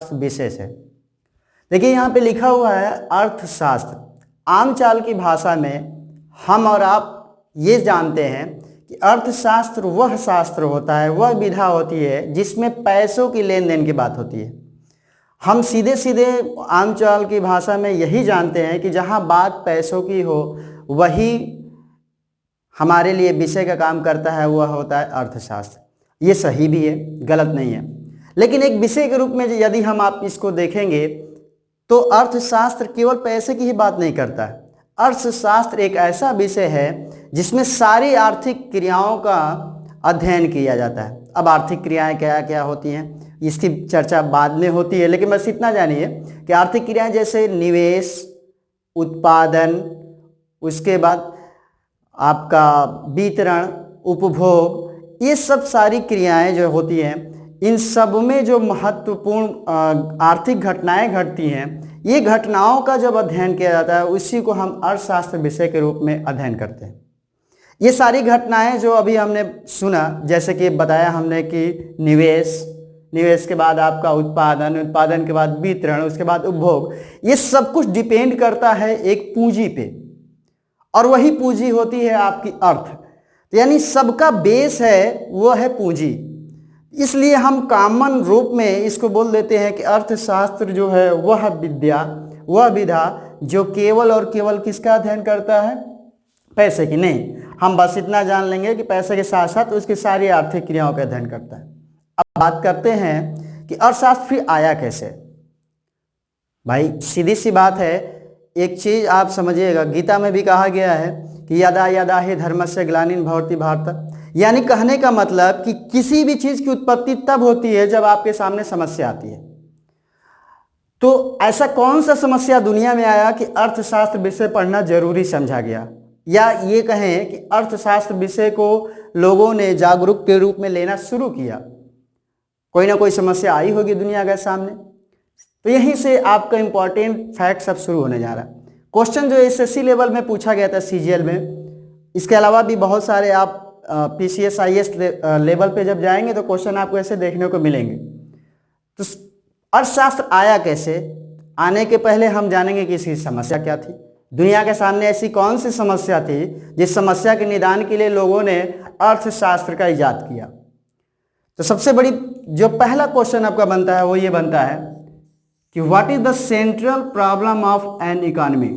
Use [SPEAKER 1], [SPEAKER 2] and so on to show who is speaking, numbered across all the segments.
[SPEAKER 1] विशेष है। देखिए यहाँ पे लिखा हुआ है अर्थशास्त्र। आम चाल की भाषा में हम और आप ये जानते हैं कि अर्थशास्त्र वह शास्त्र होता है, वह विधा होती है जिसमें पैसों की लेन देन की बात होती है। हम सीधे सीधे आम चाल की भाषा में यही जानते हैं कि जहाँ बात पैसों की हो वही हमारे लिए विषय का काम करता है, वह होता है अर्थशास्त्र। ये सही भी है, गलत नहीं है। लेकिन एक विषय के रूप में यदि हम आप इसको देखेंगे तो अर्थशास्त्र केवल पैसे की ही बात नहीं करता है। अर्थशास्त्र एक ऐसा विषय है जिसमें सारी आर्थिक क्रियाओं का अध्ययन किया जाता है। अब आर्थिक क्रियाएं क्या क्या होती हैं इसकी चर्चा बाद में होती है, लेकिन बस इतना जानिए कि आर्थिक क्रियाएं जैसे निवेश, उत्पादन, उसके बाद आपका वितरण, उपभोग, ये सब सारी क्रियाएं जो होती हैं, इन सब में जो महत्वपूर्ण आर्थिक घटनाएं घटती हैं, ये घटनाओं का जब अध्ययन किया जाता है उसी को हम अर्थशास्त्र विषय के रूप में अध्ययन करते हैं। ये सारी घटनाएं जो अभी हमने सुना, जैसे कि बताया हमने कि निवेश के बाद आपका उत्पादन के बाद वितरण, उसके बाद उपभोग, ये सब कुछ डिपेंड करता है एक पूंजी पे, और वही पूंजी होती है आपकी अर्थ। तो यानी सबका बेस है वो है पूंजी। इसलिए हम कॉमन रूप में इसको बोल देते हैं कि अर्थशास्त्र जो है वह विद्या, वह विधा जो केवल और केवल किसका अध्ययन करता है? पैसे की नहीं। हम बस इतना जान लेंगे कि पैसे के साथ साथ उसकी सारी आर्थिक क्रियाओं का अध्ययन करता है। अब बात करते हैं कि अर्थशास्त्र फिर आया कैसे। भाई सीधी सी बात है, एक चीज आप समझिएगा, गीता में भी कहा गया है कि यदा यदा हि धर्मस्य ग्लानिर् भवति भारत। यानी कहने का मतलब कि किसी भी चीज की उत्पत्ति तब होती है जब आपके सामने समस्या आती है। तो ऐसा कौन सा समस्या दुनिया में आया कि अर्थशास्त्र विषय पढ़ना जरूरी समझा गया, या ये कहें कि अर्थशास्त्र विषय को लोगों ने जागरूक के रूप में लेना शुरू किया। कोई ना कोई समस्या आई होगी दुनिया के सामने। तो यहीं से आपका इंपॉर्टेंट फैक्ट सब शुरू होने जा रहा है। क्वेश्चन जो एसएससी लेवल में पूछा गया था सीजीएल में, इसके अलावा भी बहुत सारे आप पीसीएस आईएएस लेवल पे जब जाएंगे तो क्वेश्चन आपको ऐसे देखने को मिलेंगे। तो अर्थशास्त्र आया कैसे, आने के पहले हम जानेंगे कि इसकी समस्या क्या थी। दुनिया के सामने ऐसी कौन सी समस्या थी जिस समस्या के निदान के लिए लोगों ने अर्थशास्त्र का इजाद किया। तो सबसे बड़ी जो पहला क्वेश्चन आपका बनता है वो ये बनता है कि what is the central problem of an economy.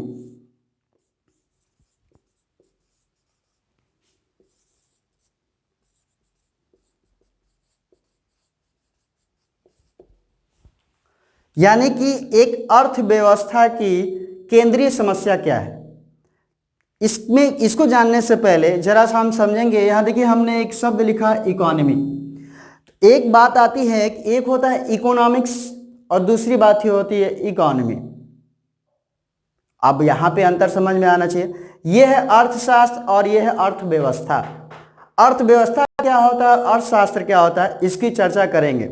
[SPEAKER 1] यानी कि एक अर्थव्यवस्था की केंद्रीय समस्या क्या है। इसको जानने से पहले जरा सा हम समझेंगे। यहां देखिए हमने एक शब्द लिखा इकोनॉमी। एक बात आती है कि एक होता है इकोनॉमिक्स और दूसरी बात ही होती है इकोनॉमी। अब यहां पे अंतर समझ में आना चाहिए। यह है अर्थशास्त्र और यह है अर्थव्यवस्था। अर्थव्यवस्था क्या होता है, अर्थशास्त्र क्या होता है, इसकी चर्चा करेंगे।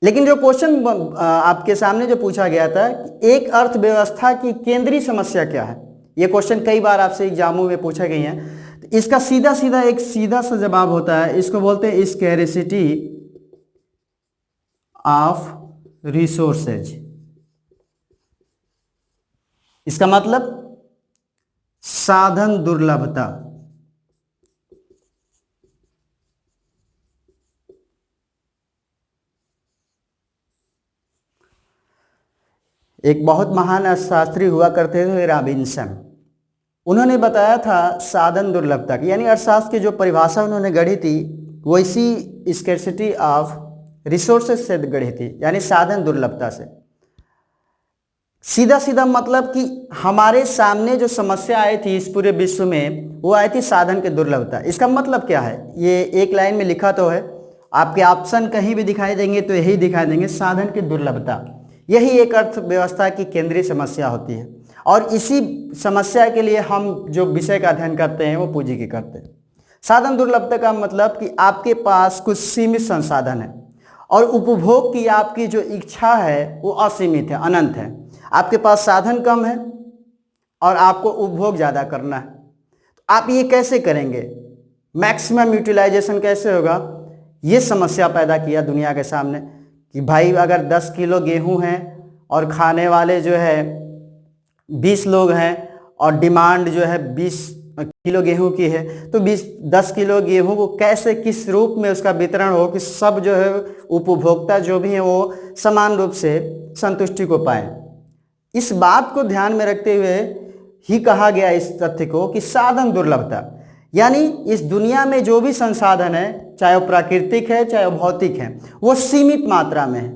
[SPEAKER 1] लेकिन जो क्वेश्चन आपके सामने जो पूछा गया था कि एक अर्थव्यवस्था की केंद्रीय समस्या क्या है, यह क्वेश्चन कई बार आपसे एग्जामों में पूछे गए हैं। तो इसका सीधा सा जवाब होता है, इसको बोलते हैं स्कैरसिटी ऑफ रिसोर्सेज। इसका मतलब साधन दुर्लभता। एक बहुत महान अर्थशास्त्री हुआ करते थे रॉबिन्सन। उन्होंने बताया था साधन दुर्लभता की, यानी अर्थशास्त्र की जो परिभाषा उन्होंने गढ़ी थी वो इसी स्कैरसिटी ऑफ रिसोर्सेज से गढ़ी थी, यानी साधन दुर्लभता से। सीधा मतलब कि हमारे सामने जो समस्या आई थी इस पूरे विश्व में वो आई थी साधन की दुर्लभता। इसका मतलब क्या है, ये एक लाइन में लिखा तो है, आपके ऑप्शन कहीं भी दिखाई देंगे तो यही दिखाई देंगे, साधन की दुर्लभता। यही एक अर्थव्यवस्था की केंद्रीय समस्या होती है, और इसी समस्या के लिए हम जो विषय का अध्ययन करते हैं वो पूंजी की करते हैं। साधन दुर्लभता का मतलब कि आपके पास कुछ सीमित संसाधन है और उपभोग की आपकी जो इच्छा है वो असीमित है, अनंत है। आपके पास साधन कम है और आपको उपभोग ज़्यादा करना है। तो आप ये कैसे करेंगे, मैक्सिमम यूटिलाइजेशन कैसे होगा, ये समस्या पैदा किया दुनिया के सामने। कि भाई अगर 10 किलो गेहूं है और खाने वाले जो है 20 लोग हैं और डिमांड जो है 20 किलो गेहूं की है, तो 10 किलो गेहूं को कैसे किस रूप में उसका वितरण हो कि सब जो है उपभोक्ता जो भी है वो समान रूप से संतुष्टि को पाए। इस बात को ध्यान में रखते हुए ही कहा गया इस तथ्य को कि साधन दुर्लभता, यानी इस दुनिया में जो भी संसाधन है, चाहे वो प्राकृतिक है चाहे वो भौतिक है, वो सीमित मात्रा में है।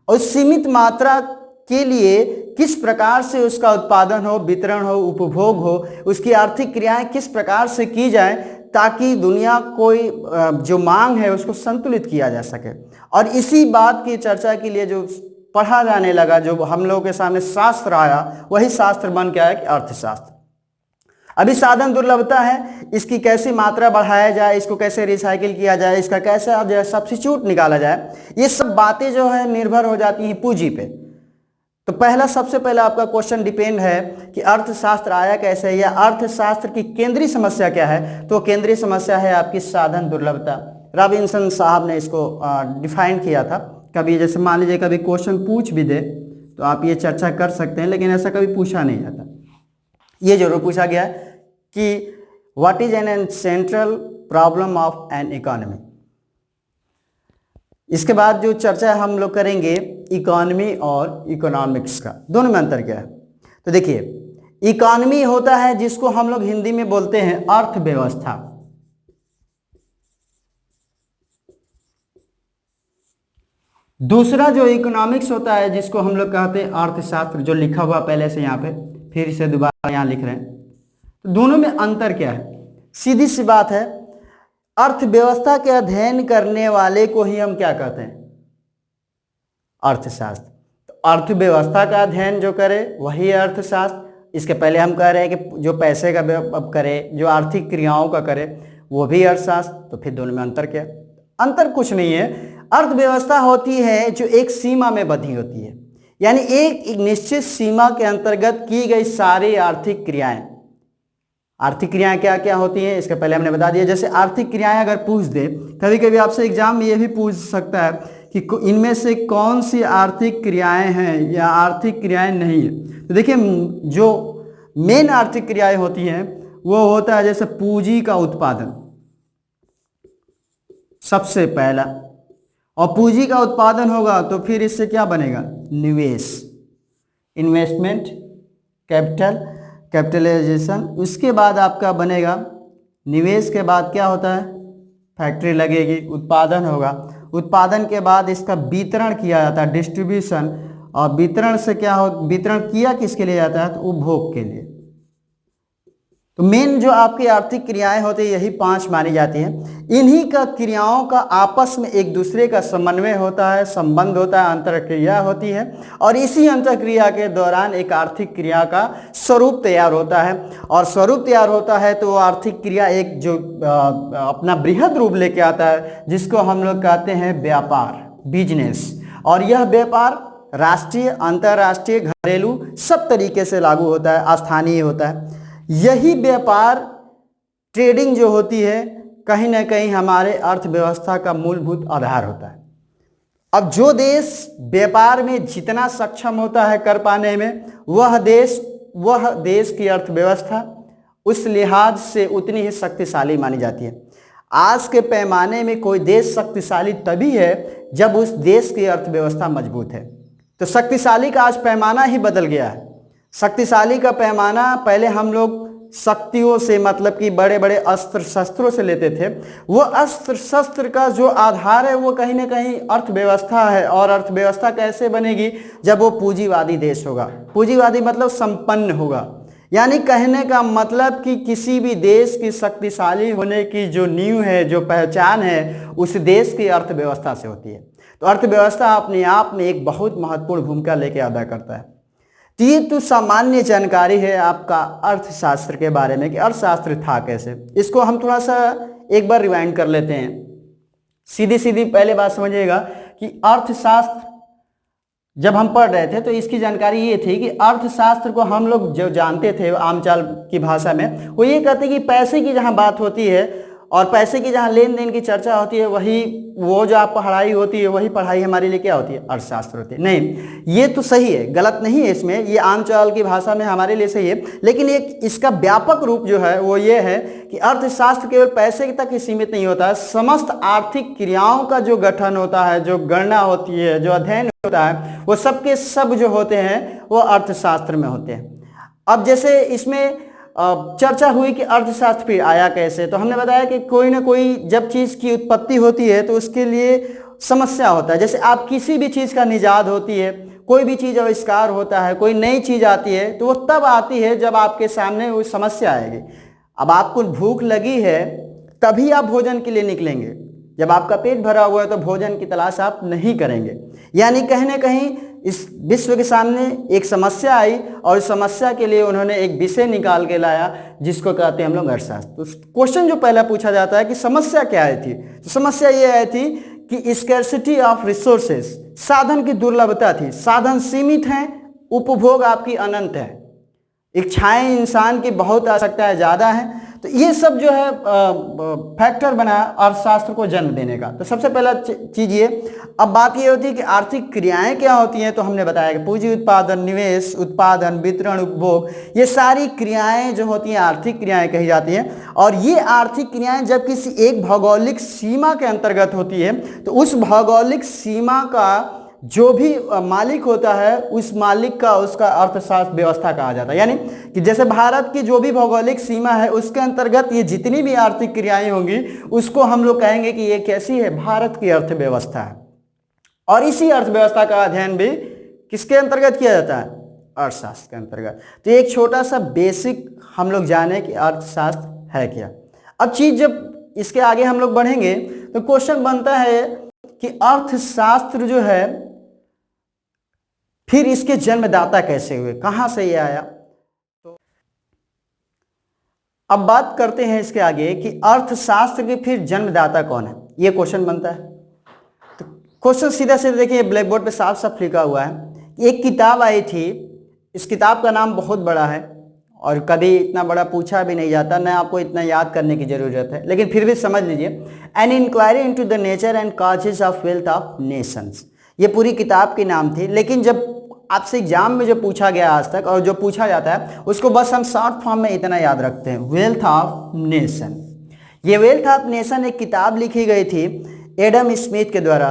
[SPEAKER 1] और सीमित मात्रा के लिए किस प्रकार से उसका उत्पादन हो, वितरण हो, उपभोग हो, उसकी आर्थिक क्रियाएं किस प्रकार से की जाए ताकि दुनिया कोई जो मांग है उसको संतुलित किया जा सके। और इसी बात की चर्चा के लिए जो पढ़ा जाने लगा, जो हम लोगों के सामने शास्त्र आया, वही शास्त्र बन के आया कि अर्थशास्त्र। अभी साधन दुर्लभता है, इसकी कैसी मात्रा बढ़ाया जाए, इसको कैसे रिसाइकिल किया जाए, इसका कैसे जो है सब्स्टिट्यूट निकाला जाए, ये सब बातें जो है निर्भर हो जाती हैं पूंजी पे। तो सबसे पहला आपका क्वेश्चन डिपेंड है कि अर्थशास्त्र आया कैसे, या अर्थशास्त्र की केंद्रीय समस्या क्या है। तो केंद्रीय समस्या है आपकी साधन दुर्लभता। रॉबिन्सन साहब ने इसको डिफाइन किया था। कभी जैसे मान लीजिए कभी क्वेश्चन पूछ भी दे तो आप ये चर्चा कर सकते हैं, लेकिन ऐसा कभी पूछा नहीं जाता। ये जरूर पूछा गया है कि what is an central problem of an economy. इसके बाद जो चर्चा हम लोग करेंगे इकोनॉमी और इकोनॉमिक्स का, दोनों में अंतर क्या है। तो देखिए, इकोनॉमी होता है जिसको हम लोग हिंदी में बोलते हैं अर्थव्यवस्था। दूसरा जो इकोनॉमिक्स होता है जिसको हम लोग कहते हैं अर्थशास्त्र, जो लिखा हुआ पहले से यहाँ पे, फिर से दोबारा यहाँ लिख रहे हैं। तो दोनों में अंतर क्या है? सीधी सी बात है, अर्थव्यवस्था के अध्ययन करने वाले को ही हम क्या कहते हैं? अर्थशास्त्र। तो अर्थव्यवस्था का अध्ययन जो करे वही अर्थशास्त्र। इसके पहले हम कह रहे हैं कि जो पैसे का करे, जो आर्थिक क्रियाओं का करे, वो भी अर्थशास्त्र। तो फिर दोनों में अंतर क्या? अंतर कुछ नहीं है। अर्थव्यवस्था होती है जो एक सीमा में बंधी होती है, यानी एक निश्चित सीमा के अंतर्गत की गई सारी आर्थिक क्रियाएं। आर्थिक क्रियाएं क्या क्या होती हैं इसके पहले हमने बता दिया। जैसे आर्थिक क्रियाएं अगर पूछ दे, कभी कभी आपसे एग्जाम में ये भी पूछ सकता है कि इनमें से कौन सी आर्थिक क्रियाएं हैं या आर्थिक क्रियाएं नहीं है। तो देखिए, जो मेन आर्थिक क्रियाएं होती हैं वो होता है जैसे पूंजी का उत्पादन, सबसे पहला। और पूंजी का उत्पादन होगा तो फिर इससे क्या बनेगा? निवेश, इन्वेस्टमेंट, कैपिटल, कैपिटलाइजेशन। उसके बाद आपका बनेगा, निवेश के बाद क्या होता है? फैक्ट्री लगेगी, उत्पादन होगा। उत्पादन के बाद इसका वितरण किया जाता है, डिस्ट्रीब्यूशन। और वितरण से क्या हो, वितरण किया किसके लिए जाता है? तो उपभोग के लिए। तो मेन जो आपकी आर्थिक क्रियाएं होती है यही 5 मानी जाती हैं। इन्हीं का क्रियाओं का आपस में एक दूसरे का समन्वय होता है, संबंध होता है, अंतरक्रिया होती है। और इसी अंतरक्रिया के दौरान एक आर्थिक क्रिया का स्वरूप तैयार होता है। और स्वरूप तैयार होता है तो वो आर्थिक क्रिया एक जो अपना बृहद रूप लेके आता है, जिसको हम लोग कहते हैं व्यापार, बिजनेस। और यह व्यापार राष्ट्रीय, अंतर्राष्ट्रीय, घरेलू सब तरीके से लागू होता है, स्थानीय होता है। यही व्यापार, ट्रेडिंग जो होती है, कहीं ना कहीं हमारे अर्थव्यवस्था का मूलभूत आधार होता है। अब जो देश व्यापार में जितना सक्षम होता है कर पाने में, वह देश की अर्थव्यवस्था उस लिहाज से उतनी ही शक्तिशाली मानी जाती है। आज के पैमाने में कोई देश शक्तिशाली तभी है जब उस देश की अर्थव्यवस्था मजबूत है। तो शक्तिशाली का आज पैमाना ही बदल गया है। शक्तिशाली का पैमाना पहले हम लोग शक्तियों से, मतलब कि बड़े बड़े अस्त्र शस्त्रों से लेते थे। वो अस्त्र शस्त्र का जो आधार है वो कहीं ना कहीं अर्थव्यवस्था है। और अर्थव्यवस्था कैसे बनेगी? जब वो पूंजीवादी देश होगा। पूंजीवादी मतलब संपन्न होगा, यानी कहने का मतलब कि किसी भी देश की शक्तिशाली होने की जो नींव है, जो पहचान है, उस देश की अर्थव्यवस्था से होती है। तो अर्थव्यवस्था अपने आप में एक बहुत महत्वपूर्ण भूमिका लेके अदा करता है। तो ये तो सामान्य जानकारी है आपका अर्थशास्त्र के बारे में कि अर्थशास्त्र था कैसे। इसको हम थोड़ा सा एक बार रिवाइंड कर लेते हैं। सीधी सीधी पहले बात समझिएगा कि अर्थशास्त्र जब हम पढ़ रहे थे तो इसकी जानकारी ये थी कि अर्थशास्त्र को हम लोग जो जानते थे आमचाल की भाषा में, वो ये कहते हैं कि पैसे की जहाँ बात होती है और पैसे की जहाँ लेन देन की चर्चा होती है वही वो जो आप पढ़ाई होती है वही पढ़ाई हमारे लिए क्या होती है, अर्थशास्त्र होती है। नहीं, ये तो सही है, गलत नहीं है इसमें, ये आम चाल की भाषा में हमारे लिए सही है, लेकिन एक इसका व्यापक रूप जो है वो ये है कि अर्थशास्त्र केवल पैसे तक ही सीमित नहीं होता है, समस्त आर्थिक क्रियाओं का जो गठन होता है, जो गणना होती है, जो अध्ययन होता है, वो सबके सब जो होते हैं वो अर्थशास्त्र में होते हैं। अब जैसे इसमें चर्चा हुई कि अर्थशास्त्र फिर आया कैसे, तो हमने बताया कि कोई ना कोई जब चीज़ की उत्पत्ति होती है तो उसके लिए समस्या होता है। जैसे आप किसी भी चीज़ का निजात होती है, कोई भी चीज़ आविष्कार होता है, कोई नई चीज़ आती है, तो वो तब आती है जब आपके सामने वो समस्या आएगी। अब आपको भूख लगी है तभी आप भोजन के लिए निकलेंगे, जब आपका पेट भरा हुआ है तो भोजन की तलाश आप नहीं करेंगे। यानी कहीं ना कहीं इस विश्व के सामने एक समस्या आई और इस समस्या के लिए उन्होंने एक विषय निकाल के लाया जिसको कहते हैं हम लोग अर्थशास्त्र। तो क्वेश्चन जो पहला पूछा जाता है कि समस्या क्या आई थी, तो समस्या ये आई थी कि स्कैर्सिटी ऑफ रिसोर्सेस, साधन की दुर्लभता थी, साधन सीमित हैं, उपभोग आपकी अनंत है, इच्छाएं इंसान की बहुत आवश्यकताएं ज़्यादा हैं। तो ये सब जो है फैक्टर बना अर्थशास्त्र को जन्म देने का। तो सबसे पहला चीज़ ये, अब बात ये होती है कि आर्थिक क्रियाएं क्या होती हैं, तो हमने बताया कि पूंजी उत्पादन, निवेश, उत्पादन, वितरण, उपभोग, ये सारी क्रियाएं जो होती हैं आर्थिक क्रियाएं कही जाती हैं। और ये आर्थिक क्रियाएं जब किसी एक भौगोलिक सीमा के अंतर्गत होती है तो उस भौगोलिक सीमा का जो भी मालिक होता है उस मालिक का उसका अर्थशास्त्र व्यवस्था कहा जाता है। यानी कि जैसे भारत की जो भी भौगोलिक सीमा है उसके अंतर्गत ये जितनी भी आर्थिक क्रियाएं होंगी उसको हम लोग कहेंगे कि ये कैसी है, भारत की अर्थव्यवस्था है। और इसी अर्थव्यवस्था का अध्ययन भी किसके अंतर्गत किया जाता है, अर्थशास्त्र के अंतर्गत। तो एक छोटा सा बेसिक हम लोग जाने कि अर्थशास्त्र है क्या। अब चीज जब इसके आगे हम लोग बढ़ेंगे तो क्वेश्चन बनता है कि अर्थशास्त्र जो है फिर इसके जन्मदाता कैसे हुए, कहां से ये आया। तो अब बात करते हैं इसके आगे कि अर्थशास्त्र के फिर जन्मदाता कौन है, ये क्वेश्चन बनता है। तो क्वेश्चन सीधा सीधा देखिए ब्लैक बोर्ड पे साफ साफ लिखा हुआ है। एक किताब आई थी, इस किताब का नाम बहुत बड़ा है और कभी इतना बड़ा पूछा भी नहीं जाता, न आपको इतना याद करने की जरूरत है, लेकिन फिर भी समझ लीजिए, an inquiry into the nature and causes of wealth of nations, ये पूरी किताब की नाम थी। लेकिन जब आपसे एग्जाम में जो पूछा गया आज तक और जो पूछा जाता है उसको बस हम शॉर्ट फॉर्म में इतना याद रखते हैं, वेल्थ ऑफ नेशन। ये वेल्थ ऑफ नेशन एक किताब लिखी गई थी एडम स्मिथ के द्वारा।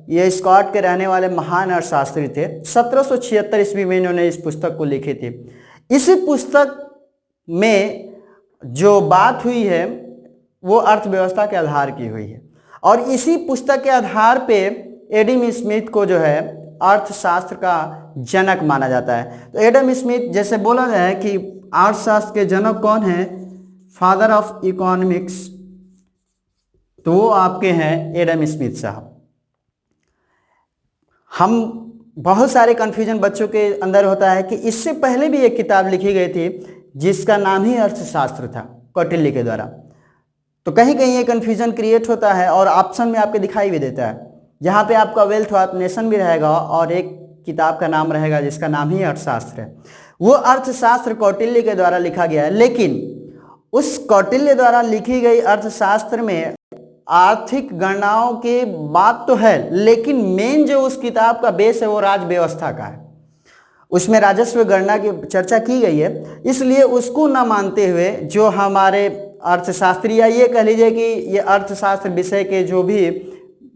[SPEAKER 1] ये स्कॉट के रहने वाले महान अर्थशास्त्री थे। 1776 ईस्वी में इन्होंने इस पुस्तक को लिखी थी। इसी पुस्तक में जो बात हुई है वो अर्थव्यवस्था के आधार की हुई है और इसी पुस्तक के आधार पे एडम स्मिथ को जो है अर्थशास्त्र का जनक माना जाता है। तो एडम स्मिथ, जैसे बोला जाए कि अर्थशास्त्र के जनक कौन है, फादर ऑफ इकोनॉमिक्स, तो वो आपके हैं एडम स्मिथ साहब। हम बहुत सारे कंफ्यूजन बच्चों के अंदर होता है कि इससे पहले भी एक किताब लिखी गई थी जिसका नाम ही अर्थशास्त्र था, कौटिल्य के द्वारा। तो कहीं कहीं ये कंफ्यूजन क्रिएट होता है और ऑप्शन में आपके दिखाई भी देता है, जहाँ पे आपका वेल्थ ऑफ नेशन भी रहेगा और एक किताब का नाम रहेगा जिसका नाम ही अर्थशास्त्र है। वो अर्थशास्त्र कौटिल्य के द्वारा लिखा गया है, लेकिन उस कौटिल्य द्वारा लिखी गई अर्थशास्त्र में आर्थिक गणनाओं की बात तो है, लेकिन मेन जो उस किताब का बेस है वो राज व्यवस्था का है। उसमें राजस्व गणना की चर्चा की गई है, इसलिए उसको न मानते हुए जो हमारे अर्थशास्त्री या ये कह लीजिए कि ये अर्थशास्त्र विषय के जो भी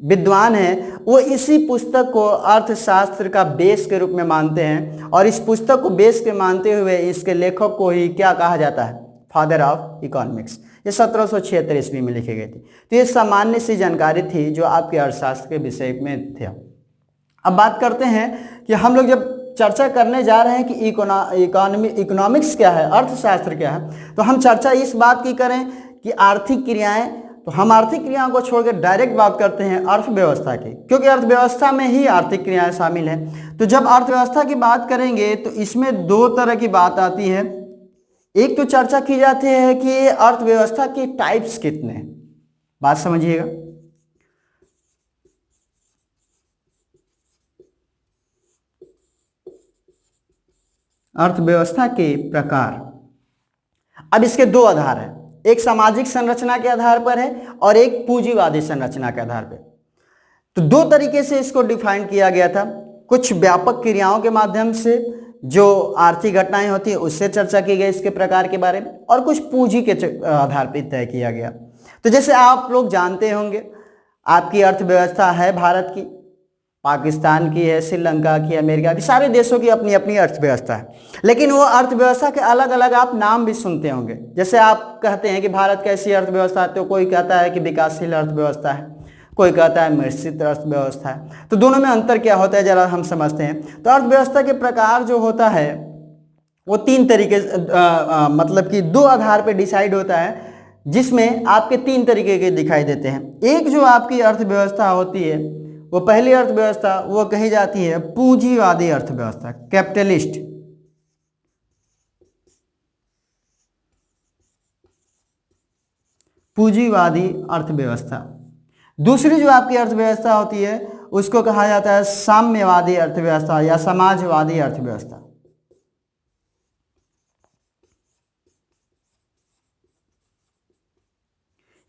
[SPEAKER 1] विद्वान हैं वो इसी पुस्तक को अर्थशास्त्र का बेस के रूप में मानते हैं और इस पुस्तक को बेस के मानते हुए इसके लेखक को ही क्या कहा जाता है, फादर ऑफ इकोनॉमिक्स। ये 1776 ईस्वी में लिखी गई थी। तो ये सामान्य सी जानकारी थी जो आपके अर्थशास्त्र के विषय में थे। अब बात करते हैं कि हम लोग जब चर्चा करने जा रहे हैं कि इकोनॉमिक्स क्या है, अर्थशास्त्र क्या है, तो हम चर्चा इस बात की करें कि आर्थिक क्रियाएं, तो हम आर्थिक क्रियाओं को छोड़कर डायरेक्ट बात करते हैं अर्थव्यवस्था की, क्योंकि अर्थव्यवस्था में ही आर्थिक क्रियाएं शामिल हैं। तो जब अर्थव्यवस्था की बात करेंगे तो इसमें दो तरह की बात आती है। एक तो चर्चा की जाती है कि अर्थव्यवस्था के टाइप्स कितने हैं, बात समझिएगा। अर्थव्यवस्था के प्रकार, अब इसके दो आधार हैं। एक सामाजिक संरचना के आधार पर है और एक पूंजीवादी संरचना के आधार पर। तो दो तरीके से इसको डिफाइन किया गया था, कुछ व्यापक क्रियाओं के माध्यम से जो आर्थिक घटनाएं होती है उससे चर्चा की गई इसके प्रकार के बारे में, और कुछ पूंजी के आधार पर तय किया गया। तो जैसे आप लोग जानते होंगे, आपकी अर्थव्यवस्था है भारत की, पाकिस्तान की है, श्रीलंका की, अमेरिका की, सारे देशों की अपनी अपनी अर्थव्यवस्था है। लेकिन वो अर्थव्यवस्था के अलग अलग आप नाम भी सुनते होंगे। जैसे आप कहते हैं कि भारत कैसी अर्थव्यवस्था है, तो कोई कहता है कि विकासशील अर्थव्यवस्था है, कोई कहता है मिश्रित अर्थव्यवस्था है। तो दोनों में अंतर क्या होता है जरा हम समझते हैं। तो अर्थव्यवस्था के प्रकार जो होता है वो तीन तरीके मतलब कि दो आधार पर डिसाइड होता है, जिसमें आपके तीन तरीके के दिखाई देते हैं। एक जो आपकी अर्थव्यवस्था होती है, वो पहली अर्थव्यवस्था वो कही जाती है पूंजीवादी अर्थव्यवस्था, कैपिटलिस्ट। पूंजीवादी अर्थव्यवस्था। दूसरी जो आपकी अर्थव्यवस्था होती है उसको कहा जाता है साम्यवादी अर्थव्यवस्था या समाजवादी अर्थव्यवस्था।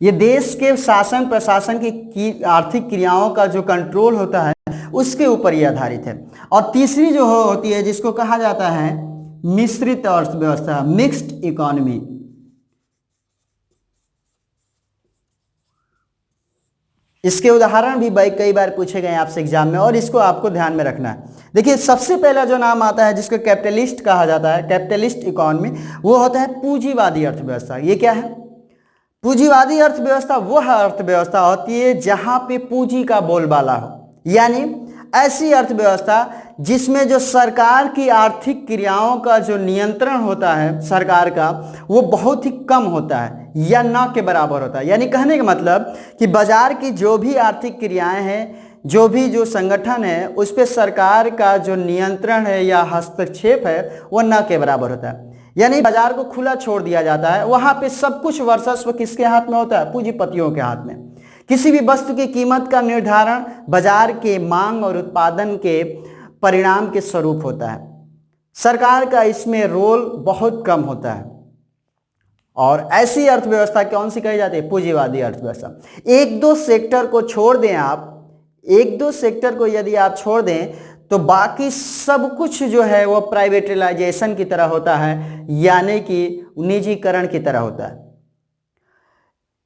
[SPEAKER 1] ये देश के शासन प्रशासन की आर्थिक क्रियाओं का जो कंट्रोल होता है उसके ऊपर ये आधारित है। और तीसरी जो होती है जिसको कहा जाता है मिश्रित अर्थव्यवस्था, मिक्स्ड इकोनॉमी। इसके उदाहरण भी भाई कई बार पूछे गए आपसे एग्जाम में, और इसको आपको ध्यान में रखना है। देखिए सबसे पहला जो नाम आता है जिसको कैपिटलिस्ट कहा जाता है, कैपिटलिस्ट इकोनॉमी, वो होता है पूंजीवादी अर्थव्यवस्था। ये क्या है? पूंजीवादी अर्थव्यवस्था वह अर्थव्यवस्था होती है जहां पे पूंजी का बोलबाला हो, यानी ऐसी अर्थव्यवस्था जिसमें जो सरकार की आर्थिक क्रियाओं का जो नियंत्रण होता है सरकार का, वो बहुत ही कम होता है या ना के बराबर होता है। यानी कहने का मतलब कि बाजार की जो भी आर्थिक क्रियाएं हैं, जो संगठन है, उस पर सरकार का जो नियंत्रण है या हस्तक्षेप है वो ना के बराबर होता है। यानी बाजार को खुला छोड़ दिया जाता है, वहां पे सब कुछ वर्चस्व किसके हाथ में होता है? पूंजीपतियों के हाथ में। किसी भी वस्तु की कीमत का निर्धारण बाजार के मांग और उत्पादन के परिणाम के स्वरूप होता है। सरकार का इसमें रोल बहुत कम होता है। और ऐसी अर्थव्यवस्था कौन सी कही जाती है? पूंजीवादी अर्थव्यवस्था। एक दो सेक्टर को छोड़ दें आप, एक दो सेक्टर को यदि आप छोड़ दें तो बाकी सब कुछ जो है वो प्राइवेटाइजेशन की तरह होता है, यानी कि निजीकरण की तरह होता है।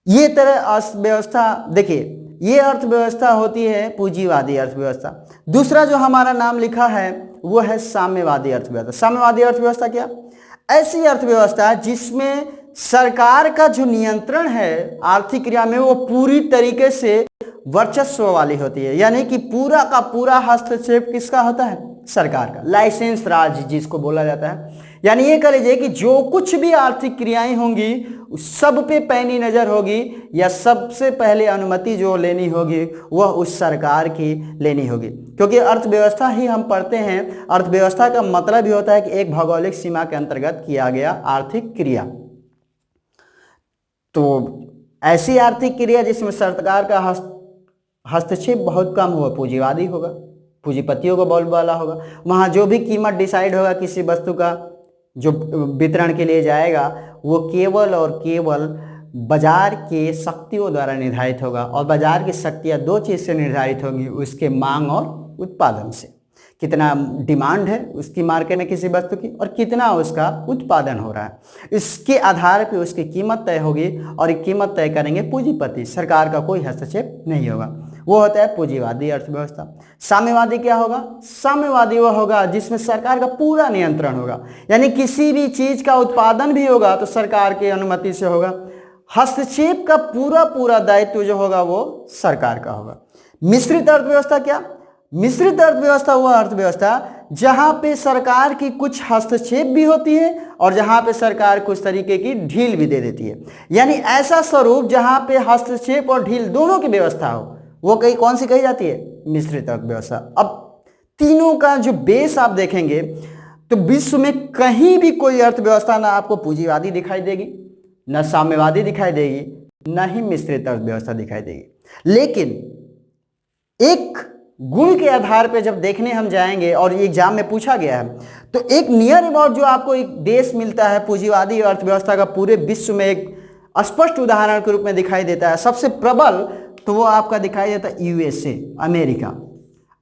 [SPEAKER 1] ये तरह अर्थव्यवस्था, देखिए ये अर्थव्यवस्था होती है पूंजीवादी अर्थव्यवस्था। दूसरा जो हमारा नाम लिखा है वो है साम्यवादी अर्थव्यवस्था। साम्यवादी अर्थव्यवस्था क्या? ऐसी अर्थव्यवस्था जिसमें सरकार का जो नियंत्रण है आर्थिक क्रिया में वो पूरी तरीके से वर्चस्व वाली होती है, यानी कि पूरा का पूरा हस्तक्षेप किसका होता है? सरकार का। लाइसेंस राज जिसको बोला जाता है। यानी ये कह लीजिए कि जो कुछ भी आर्थिक क्रियाएं होंगी सब पे पैनी नजर होगी, या सबसे पहले अनुमति जो लेनी होगी वह उस सरकार की लेनी होगी। क्योंकि अर्थव्यवस्था ही हम पढ़ते हैं, अर्थव्यवस्था का मतलब ही होता है कि एक भौगोलिक सीमा के अंतर्गत किया गया आर्थिक क्रिया। तो ऐसी आर्थिक क्रिया जिसमें सरकार का हस्तक्षेप बहुत कम हुआ पूंजीवादी होगा, पूंजीपतियों को बोलबाला होगा। वहाँ जो भी कीमत डिसाइड होगा किसी वस्तु का जो वितरण के लिए जाएगा वो केवल और केवल बाजार के शक्तियों द्वारा निर्धारित होगा। और बाजार की शक्तियाँ दो चीज़ से निर्धारित होंगी, उसके मांग और उत्पादन से। कितना डिमांड है उसकी मार्केट में किसी वस्तु की और कितना उसका उत्पादन हो रहा है, इसके आधार पे उसकी कीमत तय होगी। और ये कीमत तय करेंगे पूंजीपति, सरकार का कोई हस्तक्षेप नहीं होगा। वो होता है पूंजीवादी अर्थव्यवस्था। साम्यवादी क्या होगा? साम्यवादी वह होगा जिसमें सरकार का पूरा नियंत्रण होगा, यानी किसी भी चीज का उत्पादन भी होगा तो सरकार की अनुमति से होगा। हस्तक्षेप का पूरा दायित्व जो होगा वो सरकार का होगा। मिश्रित अर्थव्यवस्था क्या? मिश्रित अर्थव्यवस्था वह अर्थव्यवस्था जहां पे सरकार की कुछ हस्तक्षेप भी होती है और जहां पे सरकार कुछ तरीके की ढील भी दे देती है। यानी ऐसा स्वरूप जहां पे हस्तक्षेप और ढील दोनों की व्यवस्था हो, वो कौन सी कही जाती है? मिश्रित अर्थव्यवस्था। अब तीनों का जो बेस आप देखेंगे तो विश्व में कहीं भी कोई अर्थव्यवस्था ना आपको पूंजीवादी दिखाई देगी, न साम्यवादी दिखाई देगी, न ही मिश्रित अर्थव्यवस्था दिखाई देगी। लेकिन एक गुण के आधार पर जब देखने हम जाएंगे, और ये एग्जाम में पूछा गया है, तो एक नियर अबाउट जो आपको एक देश मिलता है पूंजीवादी अर्थव्यवस्था का पूरे विश्व में एक स्पष्ट उदाहरण के रूप में दिखाई देता है, सबसे प्रबल, तो वो आपका दिखाई देता है यूएसए, अमेरिका।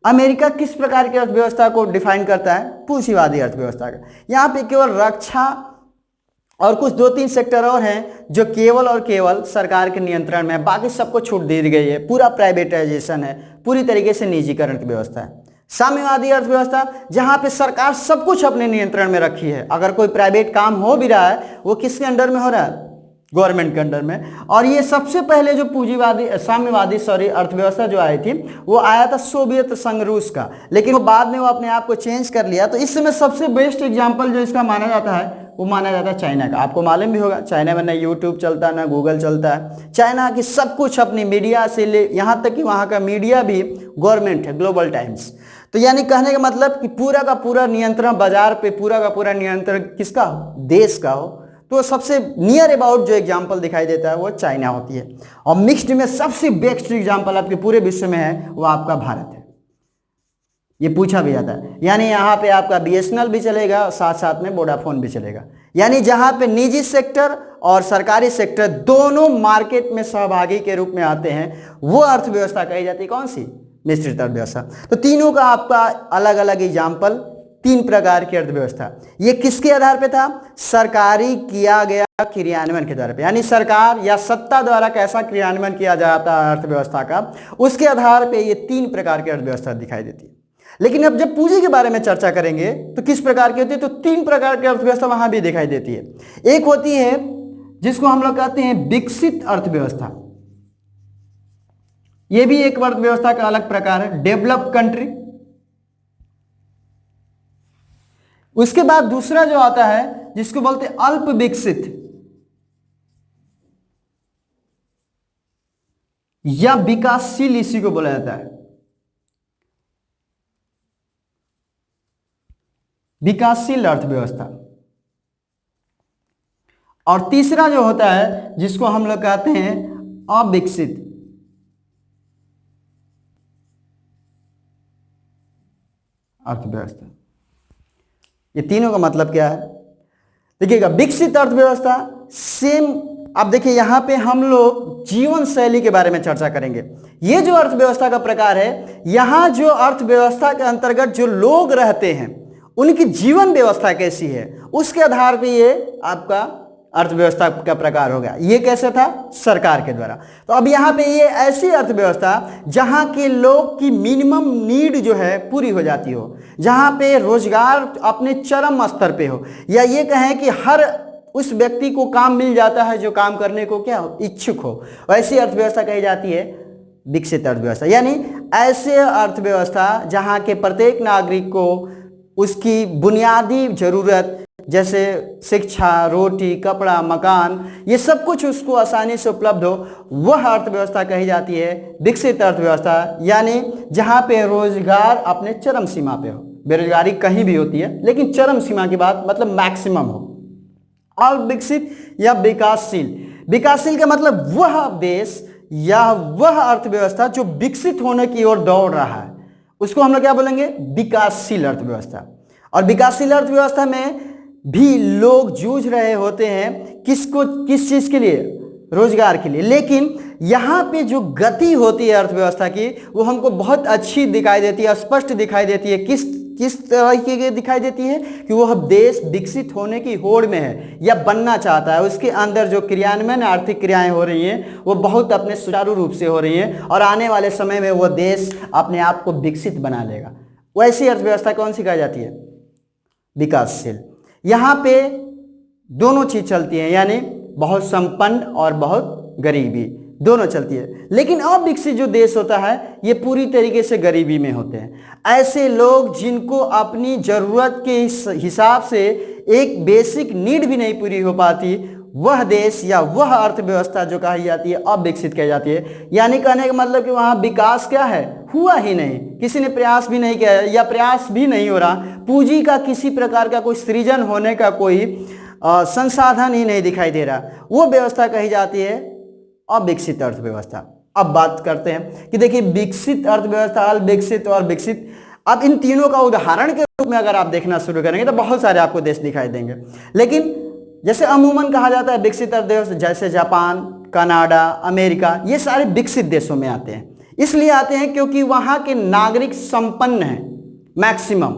[SPEAKER 1] अमेरिका किस प्रकार की अर्थव्यवस्था को डिफाइन करता है? पूंजीवादी अर्थव्यवस्था का। यहाँ पे केवल रक्षा और कुछ 2-3 सेक्टर और हैं जो केवल और केवल सरकार के नियंत्रण में है, बाकी सबको छूट दी गई है, पूरा प्राइवेटाइजेशन है, पूरी तरीके से निजीकरण की व्यवस्था है। साम्यवादी अर्थव्यवस्था, जहां पे सरकार सब कुछ अपने नियंत्रण में रखी है, अगर कोई प्राइवेट काम हो भी रहा है वो किसके अंडर में हो रहा है? गवर्नमेंट के अंडर में। और ये सबसे पहले जो पूंजीवादी साम्यवादी अर्थव्यवस्था जो आई थी वो आया था सोवियत संघ रूस का, लेकिन वो बाद में वो अपने आप को चेंज कर लिया। तो इस समय सबसे बेस्ट एग्जांपल जो इसका माना जाता है वो माना जाता है चाइना का। आपको मालूम भी होगा चाइना में ना यूट्यूब चलता है ना गूगल चलता है। चाइना की सब कुछ अपनी मीडिया से ले, यहाँ तक कि वहाँ का मीडिया भी गवर्नमेंट है, ग्लोबल टाइम्स। तो यानी कहने का मतलब कि पूरा का पूरा नियंत्रण बाजार पे, पूरा का पूरा नियंत्रण किसका हो? देश का हो। तो सबसे नियर अबाउट जो एग्जांपल दिखाई देता है वो चाइना होती है। और मिक्स्ड में सबसे बेस्ट एग्जांपल आपके पूरे विश्व में है वो आपका भारत है। ये पूछा भी जाता है। यानी यहाँ पे आपका बीएसएनएल भी चलेगा और साथ साथ में वोडाफोन भी चलेगा। यानी जहाँ पे निजी सेक्टर और सरकारी सेक्टर दोनों मार्केट में सहभागी के रूप में आते हैं, वो अर्थव्यवस्था कही जाती है कौन सी? मिश्रित अर्थव्यवस्था। तो तीनों का आपका अलग अलग एग्जाम्पल, 3 प्रकार की अर्थव्यवस्था। ये किसके आधार पे था? सरकारी किया गया क्रियान्वयन के आधार पे, यानी सरकार या सत्ता द्वारा कैसा क्रियान्वयन किया जाता है अर्थव्यवस्था का, उसके आधार पे ये 3 प्रकार की अर्थव्यवस्था दिखाई देती है। लेकिन अब जब पूंजी के बारे में चर्चा करेंगे तो किस प्रकार की होती है? तो 3 प्रकार की अर्थव्यवस्था वहां भी दिखाई देती है। एक होती है जिसको हम लोग कहते हैं विकसित अर्थव्यवस्था, यह भी एक अर्थव्यवस्था का अलग प्रकार है, डेवलप्ड कंट्री। उसके बाद दूसरा जो आता है जिसको बोलते हैं अल्प विकसित या विकासशील, इसी को बोला जाता है विकासशील अर्थव्यवस्था। और तीसरा जो होता है जिसको हम लोग कहते हैं अविकसित अर्थव्यवस्था। ये तीनों का मतलब क्या है? देखिएगा, विकसित अर्थव्यवस्था सेम। अब देखिए यहां पे हम लोग जीवन शैली के बारे में चर्चा करेंगे। ये जो अर्थव्यवस्था का प्रकार है, यहां जो अर्थव्यवस्था के अंतर्गत जो लोग रहते हैं उनकी जीवन व्यवस्था कैसी है, उसके आधार पे ये आपका अर्थव्यवस्था का प्रकार हो गया। ये कैसे था? सरकार के द्वारा। तो अब यहाँ पे ये ऐसी अर्थव्यवस्था जहाँ के लोग की मिनिमम नीड जो है पूरी हो जाती हो, जहाँ पे रोजगार अपने चरम स्तर पे हो, या ये कहें कि हर उस व्यक्ति को काम मिल जाता है जो काम करने को क्या हो, इच्छुक हो, वैसी अर्थव्यवस्था कही जाती है विकसित अर्थव्यवस्था। यानी ऐसे अर्थव्यवस्था जहाँ के प्रत्येक नागरिक को उसकी बुनियादी जरूरत जैसे शिक्षा, रोटी, कपड़ा, मकान, ये सब कुछ उसको आसानी से उपलब्ध हो, वह अर्थव्यवस्था कही जाती है विकसित अर्थव्यवस्था। यानी जहाँ पे रोजगार अपने चरम सीमा पे हो, बेरोजगारी कहीं भी होती है लेकिन चरम सीमा की बात मतलब मैक्सिमम हो। और विकसित या विकासशील, विकासशील का मतलब वह देश या वह अर्थव्यवस्था जो विकसित होने की ओर दौड़ रहा है, उसको हम लोग क्या बोलेंगे? विकासशील अर्थव्यवस्था। और विकासशील अर्थव्यवस्था में भी लोग जूझ रहे होते हैं किस चीज के लिए? रोजगार के लिए। लेकिन यहाँ पे जो गति होती है अर्थव्यवस्था की, वो हमको बहुत अच्छी दिखाई देती है, स्पष्ट दिखाई देती है। किस तरह की दिखाई देती है कि वह देश विकसित होने की होड़ में है या बनना चाहता है। उसके अंदर जो क्रियान्वयन आर्थिक क्रियाएं हो रही हैं वो बहुत अपने सुचारू रूप से हो रही हैं, और आने वाले समय में वह देश अपने आप को विकसित बना लेगा। वैसी अर्थव्यवस्था कौन सी कही जाती है? विकासशील। यहाँ पे दोनों चीज चलती है, यानी बहुत संपन्न और बहुत गरीबी, दोनों चलती है। लेकिन अविकसित जो देश होता है ये पूरी तरीके से गरीबी में होते हैं। ऐसे लोग जिनको अपनी जरूरत के हिसाब से एक बेसिक नीड भी नहीं पूरी हो पाती, वह देश या वह अर्थव्यवस्था जो कही जाती है अविकसित कही जाती है। यानी कहने का मतलब कि वहाँ विकास क्या है? हुआ ही नहीं, किसी ने प्रयास भी नहीं किया या प्रयास भी नहीं हो रहा, पूंजी का किसी प्रकार का कोई सृजन होने का कोई संसाधन ही नहीं दिखाई दे रहा, वो व्यवस्था कही जाती है अविकसित अर्थव्यवस्था। अब बात करते हैं कि देखिए विकसित अर्थव्यवस्था, अविकसित और विकसित। अब इन तीनों का उदाहरण के रूप में अगर आप देखना शुरू करेंगे तो बहुत सारे आपको देश दिखाई देंगे, लेकिन जैसे अमूमन कहा जाता है विकसित अर्थव्यवस्था, जैसे जापान, कनाडा, अमेरिका, ये सारे विकसित देशों में आते हैं। इसलिए आते हैं क्योंकि वहां के नागरिक संपन्न हैं मैक्सिमम।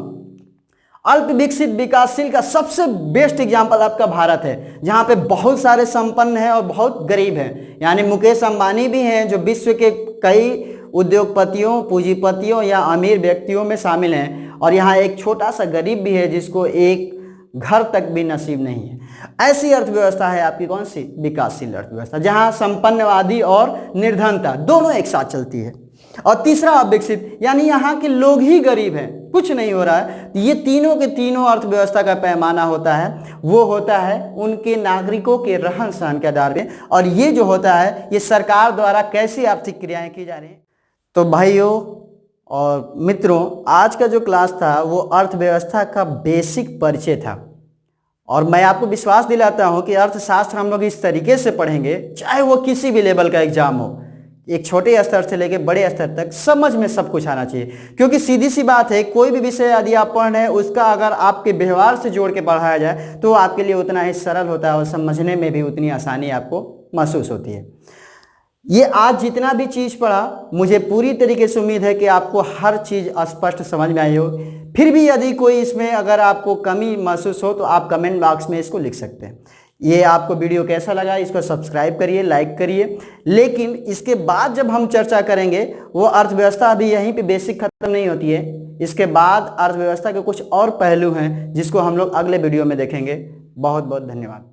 [SPEAKER 1] अल्प विकसित विकासशील का सबसे बेस्ट एग्जांपल आपका भारत है, जहां पे बहुत सारे संपन्न हैं और बहुत गरीब हैं। यानी मुकेश अंबानी भी हैं जो विश्व के कई उद्योगपतियों, पूंजीपतियों या अमीर व्यक्तियों में शामिल हैं, और यहाँ एक छोटा सा गरीब भी है जिसको एक घर तक भी नसीब नहीं है। ऐसी अर्थव्यवस्था है आपकी कौन सी? विकासशील अर्थव्यवस्था, जहां संपन्नवादी और निर्धनता दोनों एक साथ चलती है। और तीसरा अविकसित, यानी यहाँ के लोग ही गरीब हैं, कुछ नहीं हो रहा है। ये तीनों के तीनों अर्थव्यवस्था का पैमाना होता है, वो होता है उनके नागरिकों के रहन सहन के आधार पे, और ये जो होता है ये सरकार द्वारा कैसी आर्थिक क्रियाएं की जा रही हैं। तो भाइयों और मित्रों, आज का जो क्लास था वो अर्थव्यवस्था का बेसिक परिचय था, और मैं आपको विश्वास दिलाता हूं कि अर्थशास्त्र हम लोग इस तरीके से पढ़ेंगे, चाहे वो किसी भी लेवल का एग्जाम हो, एक छोटे स्तर से लेकर बड़े स्तर तक समझ में सब कुछ आना चाहिए। क्योंकि सीधी सी बात है, कोई भी विषय यदि आप पढ़ रहे हैं उसका अगर आपके व्यवहार से जोड़ के पढ़ाया जाए तो आपके लिए उतना ही सरल होता है और समझने में भी उतनी आसानी आपको महसूस होती है। ये आज जितना भी चीज़ पढ़ा, मुझे पूरी तरीके से उम्मीद है कि आपको हर चीज़ स्पष्ट समझ में आई हो। फिर भी यदि कोई इसमें अगर आपको कमी महसूस हो तो आप कमेंट बॉक्स में इसको लिख सकते हैं। ये आपको वीडियो कैसा लगा, इसको सब्सक्राइब करिए, लाइक करिए। लेकिन इसके बाद जब हम चर्चा करेंगे, वो अर्थव्यवस्था अभी यहीं पे बेसिक खत्म नहीं होती है। इसके बाद अर्थव्यवस्था के कुछ और पहलू हैं जिसको हम लोग अगले वीडियो में देखेंगे। बहुत बहुत धन्यवाद।